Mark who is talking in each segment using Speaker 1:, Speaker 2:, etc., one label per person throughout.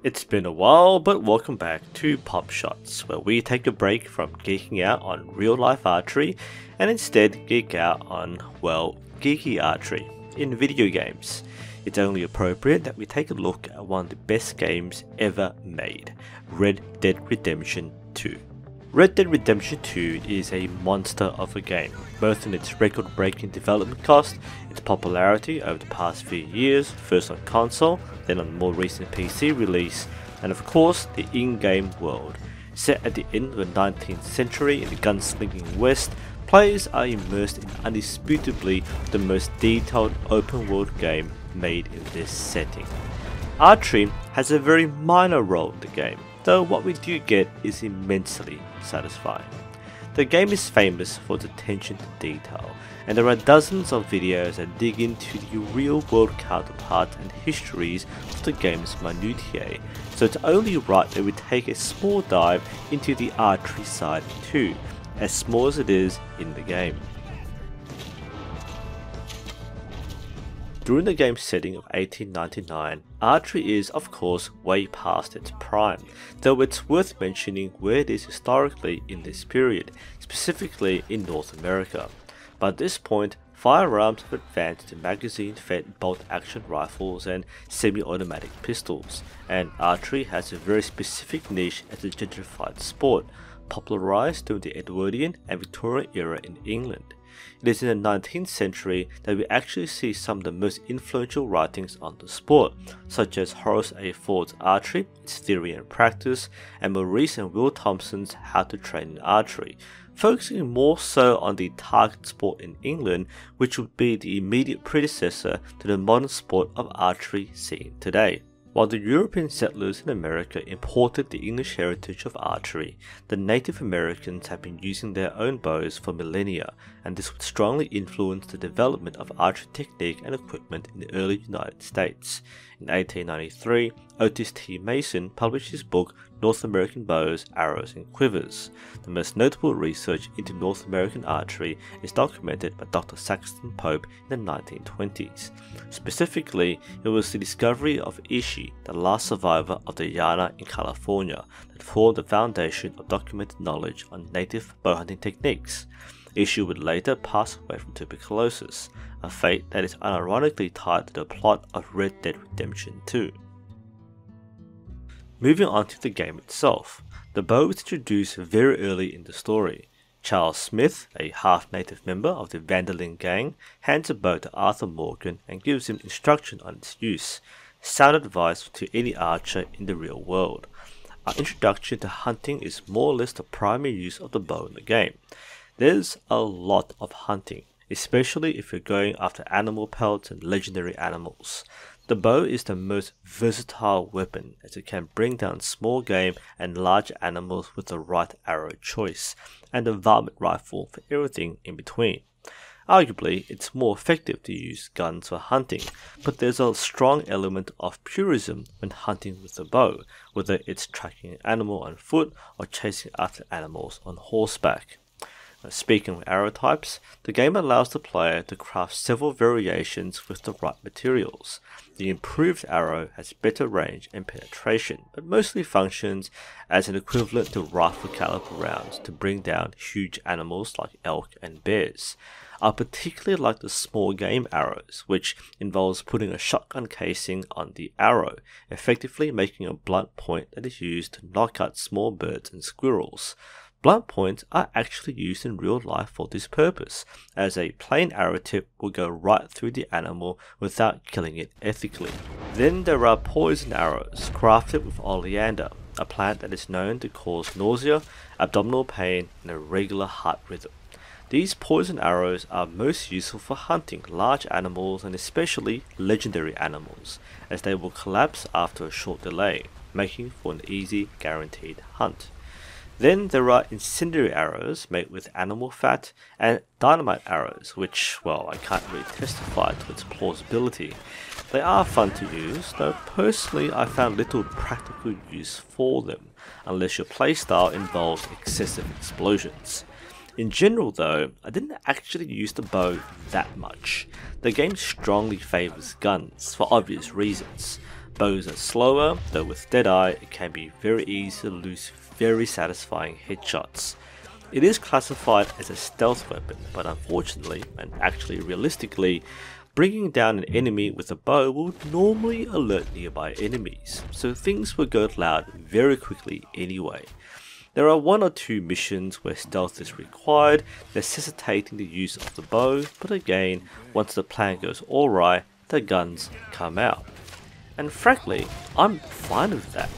Speaker 1: It's been a while, but welcome back to Popshots, where we take a break from geeking out on real life archery and instead geek out on, well, geeky archery in video games. It's only appropriate that we take a look at one of the best games ever made, Red Dead Redemption 2. Red Dead Redemption 2 is a monster of a game, both in its record-breaking development cost, its popularity over the past few years, first on console, then on the more recent PC release, and of course the in-game world. Set at the end of the 19th century in the gunslinging West, players are immersed in undisputably the most detailed open-world game made in this setting. Archery has a very minor role in the game, though what we do get is immensely satisfying. The game is famous for its attention to detail, and there are dozens of videos that dig into the real-world counterparts and histories of the game's minutiae, so it's only right that we take a small dive into the archery side too, as small as it is in the game. During the game's setting of 1899, archery is of course way past its prime, though it's worth mentioning where it is historically in this period, specifically in North America. By this point, firearms have advanced to magazine-fed bolt-action rifles and semi-automatic pistols, and archery has a very specific niche as a gentrified sport, popularized during the Edwardian and Victorian era in England. It is in the 19th century that we actually see some of the most influential writings on the sport, such as Horace A. Ford's Archery, Its Theory and Practice, and Maurice and Will Thompson's How to Train in Archery, focusing more so on the target sport in England, which would be the immediate predecessor to the modern sport of archery seen today. While the European settlers in America imported the English heritage of archery, the Native Americans have been using their own bows for millennia, and this would strongly influence the development of archery technique and equipment in the early United States. In 1893, Otis T. Mason published his book North American Bows, Arrows and Quivers. The most notable research into North American archery is documented by Dr. Saxton Pope in the 1920s. Specifically, it was the discovery of Ishi, the last survivor of the Yana in California, that formed the foundation of documented knowledge on native bow hunting techniques. Ishi would later pass away from tuberculosis, a fate that is unironically tied to the plot of Red Dead Redemption 2. Moving on to the game itself, the bow is introduced very early in the story. Charles Smith, a half-native member of the Vanderlyn gang, hands a bow to Arthur Morgan and gives him instruction on its use, sound advice to any archer in the real world. Our introduction to hunting is more or less the primary use of the bow in the game. There's a lot of hunting, especially if you're going after animal pelts and legendary animals. The bow is the most versatile weapon, as it can bring down small game and large animals with the right arrow choice, and a varmint rifle for everything in between. Arguably, it's more effective to use guns for hunting, but there's a strong element of purism when hunting with the bow, whether it's tracking an animal on foot or chasing after animals on horseback. Speaking of arrow types, the game allows the player to craft several variations with the right materials. The improved arrow has better range and penetration, but mostly functions as an equivalent to rifle caliber rounds to bring down huge animals like elk and bears. I particularly like the small game arrows, which involves putting a shotgun casing on the arrow, effectively making a blunt point that is used to knock out small birds and squirrels. Blunt points are actually used in real life for this purpose, as a plain arrow tip will go right through the animal without killing it ethically. Then there are poison arrows, crafted with oleander, a plant that is known to cause nausea, abdominal pain, and irregular heart rhythm. These poison arrows are most useful for hunting large animals and especially legendary animals, as they will collapse after a short delay, making for an easy, guaranteed hunt. Then there are incendiary arrows made with animal fat and dynamite arrows, which, well, I can't really testify to its plausibility. They are fun to use, though personally I found little practical use for them, unless your playstyle involves excessive explosions. In general though, I didn't actually use the bow that much. The game strongly favours guns, for obvious reasons. Bows are slower, though with Deadeye it can be very easy to lose very satisfying headshots. It is classified as a stealth weapon, but unfortunately, and actually realistically, bringing down an enemy with a bow will normally alert nearby enemies, so things will go loud very quickly anyway. There are 1 or 2 missions where stealth is required, necessitating the use of the bow, but again, once the plan goes alright, the guns come out. And frankly, I'm fine with that.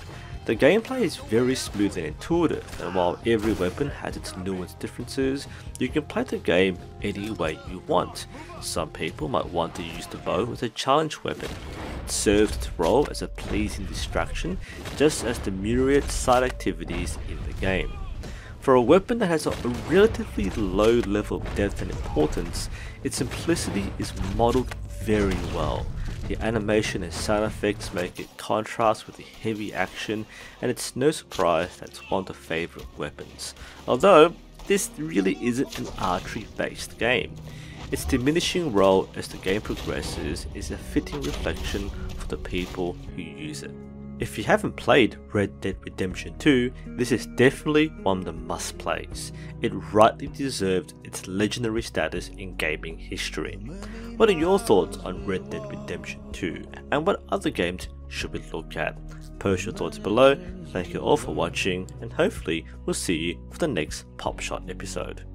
Speaker 1: The gameplay is very smooth and intuitive, and while every weapon has its nuanced differences, you can play the game any way you want. Some people might want to use the bow as a challenge weapon. It serves its role as a pleasing distraction, just as the myriad side activities in the game. For a weapon that has a relatively low level of depth and importance, its simplicity is modelled very well. The animation and sound effects make it contrast with the heavy action, and it's no surprise that's one of the favourite weapons. Although, this really isn't an archery based game. Its diminishing role as the game progresses is a fitting reflection for the people who use it. If you haven't played Red Dead Redemption 2, this is definitely one of the must plays. It rightly deserved its legendary status in gaming history. What are your thoughts on Red Dead Redemption 2, and what other games should we look at? Post your thoughts below. Thank you all for watching, and hopefully we'll see you for the next Popshot episode.